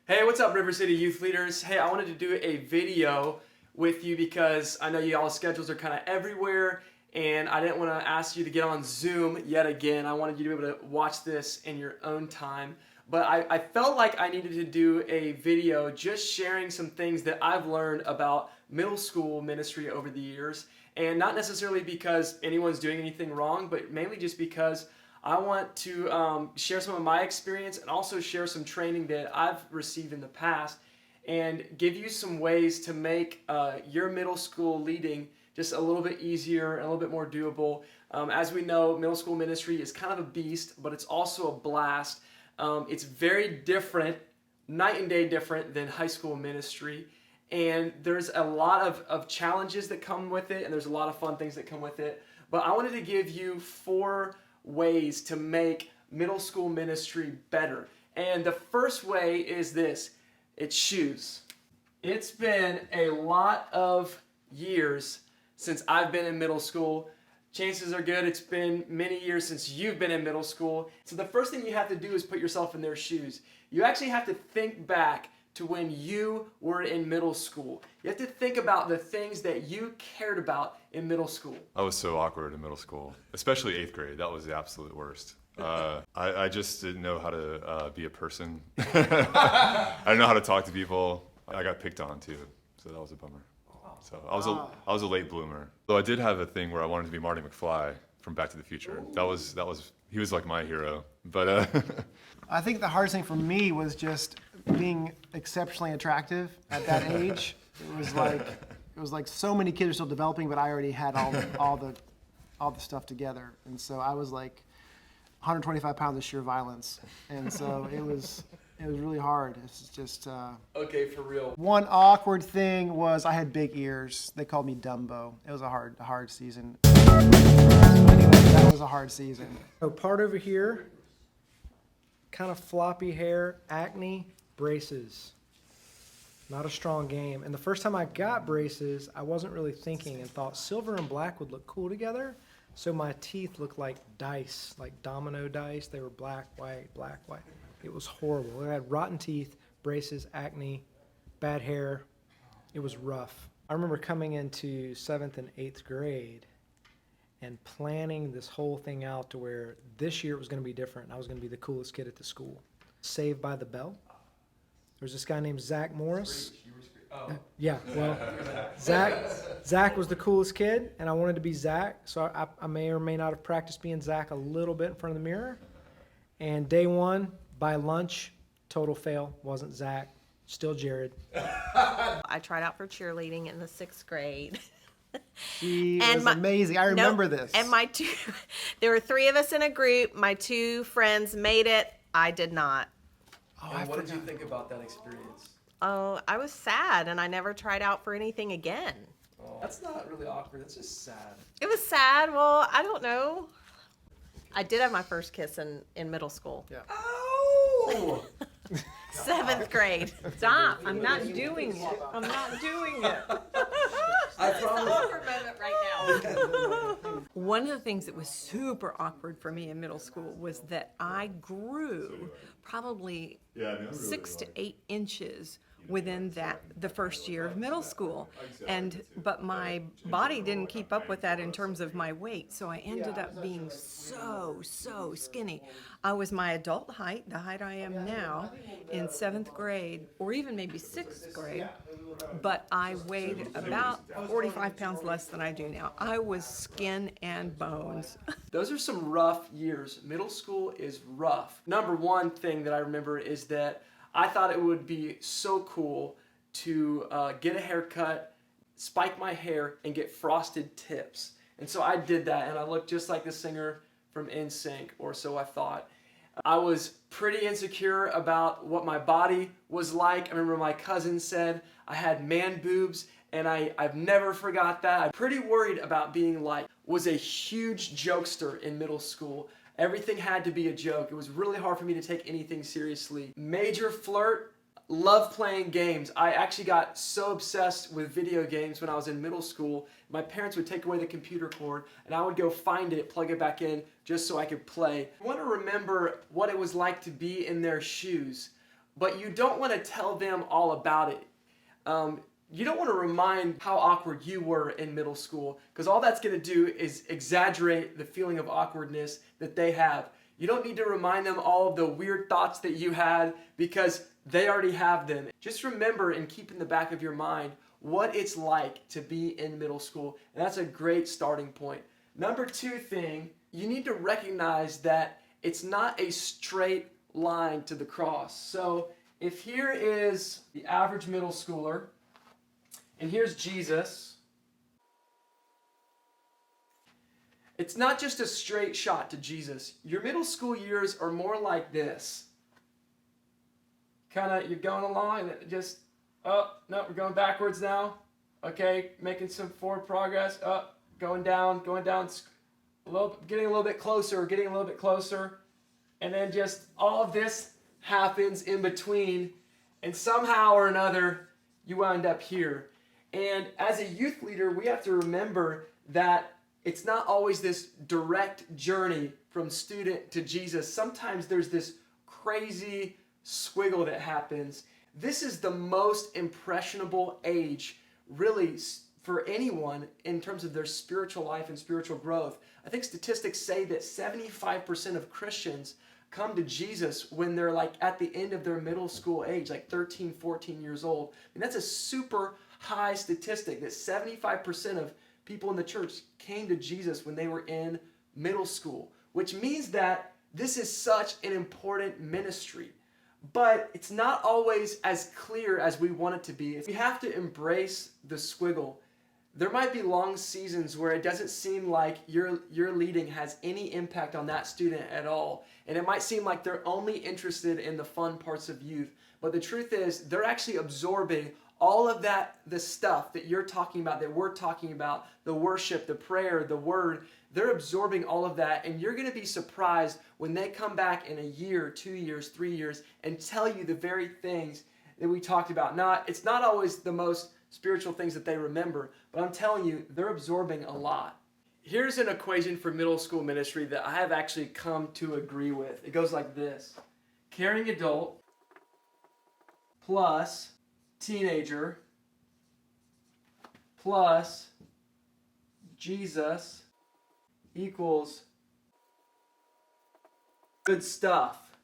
Hey, what's up, River City Youth Leaders? Hey, I wanted to do a video with you because I know y'all's schedules are kind of everywhere, and I didn't want to ask you to get on Zoom yet again. I wanted you to be able to watch this in your own time. But I felt like I needed to do a video just sharing some things that I've learned about middle school ministry over the years. And not necessarily because anyone's doing anything wrong, but mainly just because I want to share some of my experience and also share some training that I've received in the past and give you some ways to make your middle school leading just a little bit easier and a little bit more doable. As we know, middle school ministry is kind of a beast, but it's also a blast. It's very different, night and day different than high school ministry. And there's a lot of challenges that come with it, and there's a lot of fun things that come with it. But I wanted to give you 4 ways to make middle school ministry better. And the first way is this: it's shoes. It's been a lot of years since I've been in middle school. Chances are good it's been many years since you've been in middle school. So the first thing you have to do is put yourself in their shoes. You actually have to think back to when you were in middle school. You have to think about the things that you cared about in middle school. I was so awkward in middle school, especially 8th grade. That was the absolute worst. I just didn't know how to be a person. I didn't know how to talk to people. I got picked on too, so that was a bummer. So I was a late bloomer. Though I did have a thing where I wanted to be Marty McFly from Back to the Future. That was he was like my hero. But I think the hardest thing for me was just being exceptionally attractive at that age. It was like so many kids are still developing, but I already had all the stuff together, and so I was like 125 pounds of sheer violence, and so it was really hard. It's just Okay, for real. one awkward thing was I had big ears. They called me Dumbo. It was a hard season. Anyway, that was a hard season. So part over here, kind of floppy hair, acne, braces. Not a strong game. And the first time I got braces, I wasn't really thinking and thought silver and black would look cool together. So my teeth looked like dice, like domino dice. They were black, white, black, white. It was horrible. I had rotten teeth, braces, acne, bad hair. It was rough. I remember coming into 7th and 8th grade and planning this whole thing out to where this year it was going to be different. I was going to be the coolest kid at the school. Saved by the Bell. There was this guy named Zach Morris. Yeah, well, Zach was the coolest kid, and I wanted to be Zach, so I may or may not have practiced being Zach a little bit in front of the mirror. And day one, by lunch, total fail, wasn't Zach, still Jared. I tried out for cheerleading in the 6th grade. She was amazing. I remember this. And there were 3 of us in a group. My 2 friends made it. I did not. And what did you think about that experience? Oh, I was sad, and I never tried out for anything again. Oh, that's not really awkward. That's just sad. It was sad. Well, I don't know. I did have my first kiss in middle school. Yeah. Oh! 7th grade. Stop. I'm not doing it. I'm not doing it. I It's an promise. awkward moment right now. One of the things that was super awkward for me in middle school was that I grew probably 6 to 8 inches within the first year of middle school, but my body didn't keep up with that in terms of my weight, so I ended up being so skinny. I was my adult height, the height I am now, in 7th grade or even maybe 6th grade, but I weighed about 45 pounds less than I do now. I was skin and bones. Those are some rough years. Middle school is rough. Number one thing that I remember is that I thought it would be so cool to get a haircut, spike my hair, and get frosted tips. And so I did that, and I looked just like the singer from NSYNC, or so I thought. I was pretty insecure about what my body was like. I remember my cousin said I had man boobs, and I've never forgot that. I'm pretty worried about being like, was a huge jokester in middle school. Everything had to be a joke. It was really hard for me to take anything seriously. Major flirt, love playing games. I actually got so obsessed with video games when I was in middle school. My parents would take away the computer cord and I would go find it, plug it back in just so I could play. I want to remember what it was like to be in their shoes. but you don't want to tell them all about it. You don't want to remind how awkward you were in middle school, because all that's going to do is exaggerate the feeling of awkwardness that they have. You don't need to remind them all of the weird thoughts that you had, because they already have them. Just remember and keep in the back of your mind what it's like to be in middle school, and that's a great starting point. Number 2 thing, you need to recognize that it's not a straight line to the cross. So if here is the average middle schooler, and here's Jesus, it's not just a straight shot to Jesus. Your middle school years are more like this. You're going along and just, oh, no, we're going backwards now. Okay, making some forward progress. Oh, going down, getting a little bit closer. And then just all of this happens in between. And somehow or another, you wind up here. And as a youth leader, we have to remember that it's not always this direct journey from student to Jesus. Sometimes there's this crazy squiggle that happens. This is the most impressionable age, really, for anyone in terms of their spiritual life and spiritual growth. I think statistics say that 75% of Christians come to Jesus when they're like at the end of their middle school age, like 13, 14 years old. And that's a super high statistic, that 75% of people in the church came to Jesus when they were in middle school, which means that this is such an important ministry. But it's not always as clear as we want it to be. We have to embrace the squiggle. There might be long seasons where it doesn't seem like your leading has any impact on that student at all. And it might seem like they're only interested in the fun parts of youth. But the truth is, they're actually absorbing all of that, the stuff that you're talking about, that we're talking about, the worship, the prayer, the word. They're absorbing all of that, and you're going to be surprised when they come back in a year, 2 years, 3 years, and tell you the very things that we talked about. It's not always the most spiritual things that they remember, but I'm telling you, they're absorbing a lot. Here's an equation for middle school ministry that I have actually come to agree with. It goes like this: caring adult plus teenager plus Jesus equals good stuff.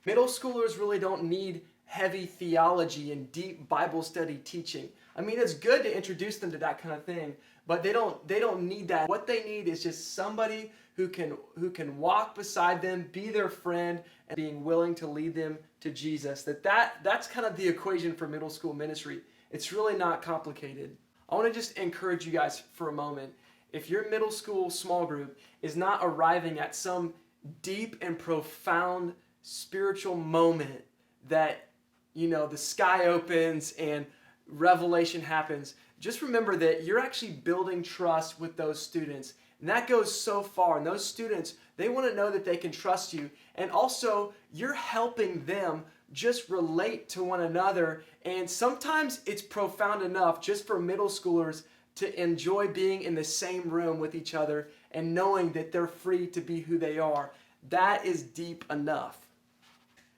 Middle schoolers really don't need heavy theology and deep Bible study teaching. I mean, it's good to introduce them to that kind of thing, but they don't need that. What they need is just somebody who can walk beside them, be their friend, and being willing to lead them to Jesus. That's kind of the equation for middle school ministry. It's really not complicated. I want to just encourage you guys for a moment. If your middle school small group is not arriving at some deep and profound spiritual moment that, the sky opens and revelation happens, just remember that you're actually building trust with those students. And that goes so far. And those students, they want to know that they can trust you. And also, you're helping them just relate to one another. And sometimes it's profound enough just for middle schoolers to enjoy being in the same room with each other and knowing that they're free to be who they are. That is deep enough.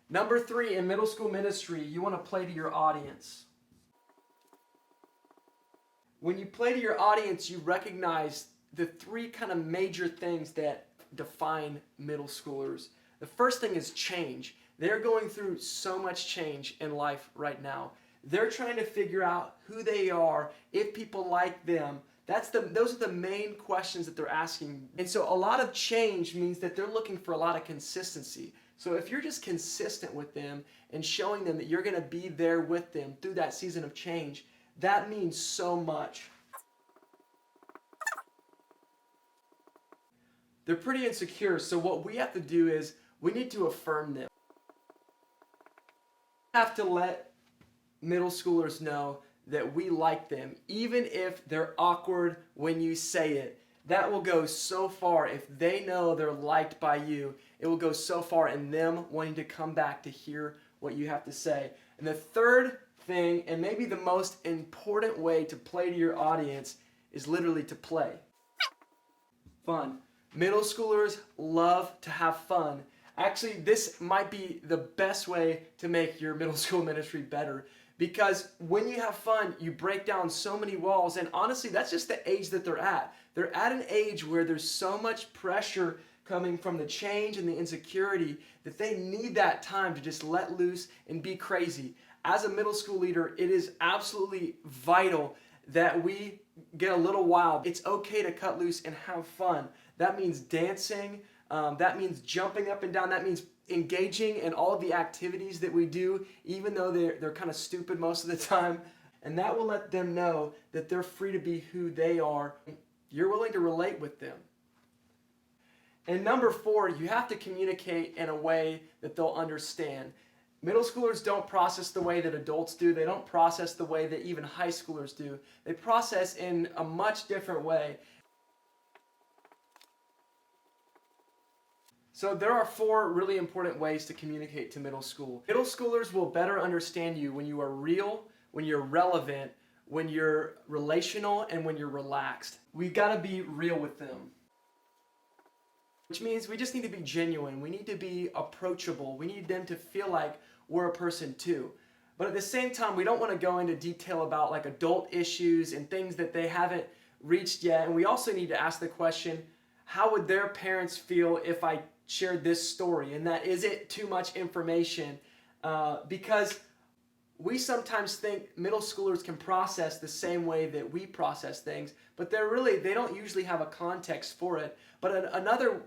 Number 3, in middle school ministry, you want to play to your audience. When you play to your audience, you recognize the 3 kind of major things that define middle schoolers. The first thing is change. They're going through so much change in life right now. They're trying to figure out who they are, if people like them. Those are the main questions that they're asking. And so a lot of change means that they're looking for a lot of consistency. So if you're just consistent with them and showing them that you're going to be there with them through that season of change, that means so much. They're pretty insecure, so what we have to do is we need to affirm them. We have to let middle schoolers know that we like them, even if they're awkward when you say it. That will go so far. If they know they're liked by you, it will go so far in them wanting to come back to hear what you have to say. And the third thing, and maybe the most important way to play to your audience, is literally to play. Fun. Middle schoolers love to have fun. Actually, this might be the best way to make your middle school ministry better, because when you have fun, you break down so many walls. And honestly, that's just the age that they're at. They're at an age where there's so much pressure coming from the change and the insecurity that they need that time to just let loose and be crazy. As a middle school leader, it is absolutely vital that we get a little wild. It's okay to cut loose and have fun. That means dancing. That means jumping up and down. That means engaging in all of the activities that we do, even though they're kind of stupid most of the time. And that will let them know that they're free to be who they are. You're willing to relate with them. And number 4, you have to communicate in a way that they'll understand. Middle schoolers don't process the way that adults do. They don't process the way that even high schoolers do. They process in a much different way. So there are 4 really important ways to communicate to middle school. Middle schoolers will better understand you when you are real, when you're relevant, when you're relational, and when you're relaxed. We've got to be real with them. Which means we just need to be genuine. We need to be approachable. We need them to feel like we're a person too. But at the same time, we don't want to go into detail about like adult issues and things that they haven't reached yet. And we also need to ask the question, how would their parents feel if I shared this story? And that, is it too much information? Because we sometimes think middle schoolers can process the same way that we process things, but they don't usually have a context for it. But another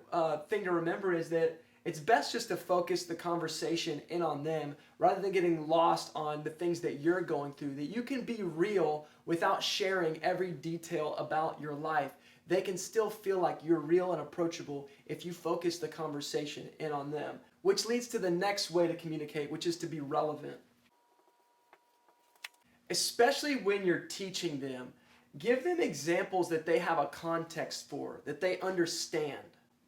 thing to remember is that it's best just to focus the conversation in on them rather than getting lost on the things that you're going through. That you can be real without sharing every detail about your life. They can still feel like you're real and approachable if you focus the conversation in on them. Which leads to the next way to communicate, which is to be relevant. Especially when you're teaching them, give them examples that they have a context for, that they understand.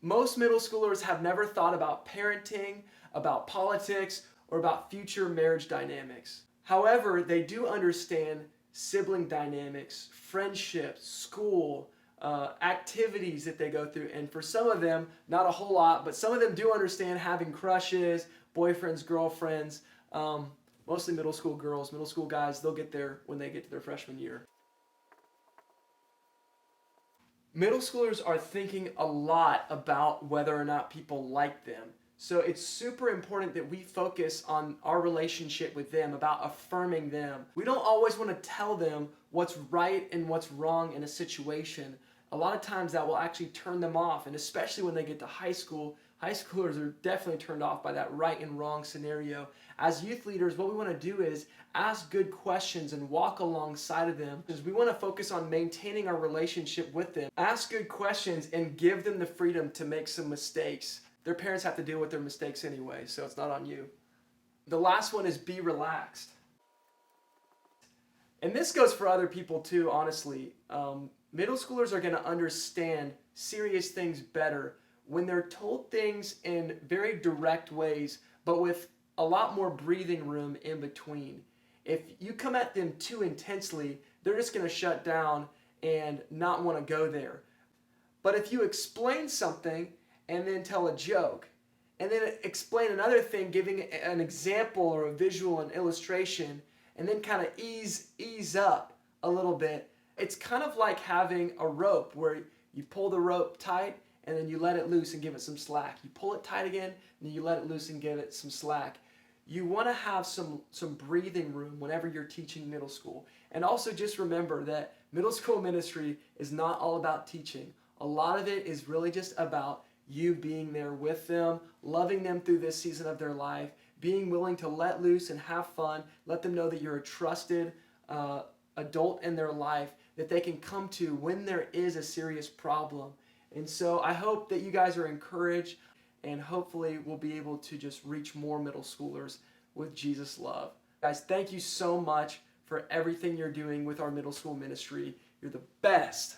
Most middle schoolers have never thought about parenting, about politics, or about future marriage dynamics. However, they do understand sibling dynamics, friendships, school, activities that they go through. And for some of them, not a whole lot, but some of them do understand having crushes, boyfriends, girlfriends, mostly middle school girls. Middle school guys, they'll get there when they get to their freshman year. Middle schoolers are thinking a lot about whether or not people like them. So it's super important that we focus on our relationship with them, about affirming them. We don't always want to tell them what's right and what's wrong in a situation. A lot of times that will actually turn them off, and especially when they get to high school, high schoolers are definitely turned off by that right and wrong scenario. As youth leaders, what we want to do is ask good questions and walk alongside of them. Because we want to focus on maintaining our relationship with them. Ask good questions and give them the freedom to make some mistakes. Their parents have to deal with their mistakes anyway, so it's not on you. The last one is be relaxed. And this goes for other people too, honestly. Middle schoolers are going to understand serious things better when they're told things in very direct ways, but with a lot more breathing room in between. If you come at them too intensely, they're just going to shut down and not want to go there. But if you explain something and then tell a joke, and then explain another thing, giving an example or a visual, an illustration, and then kind of ease up a little bit, it's kind of like having a rope where you pull the rope tight and then you let it loose and give it some slack. You pull it tight again and then you let it loose and give it some slack. You want to have some breathing room whenever you're teaching middle school. And also just remember that middle school ministry is not all about teaching. A lot of it is really just about you being there with them, loving them through this season of their life, being willing to let loose and have fun, let them know that you're a trusted adult in their life that they can come to when there is a serious problem. And so I hope that you guys are encouraged, and hopefully we'll be able to just reach more middle schoolers with Jesus' love. Guys, thank you so much for everything you're doing with our middle school ministry. You're the best.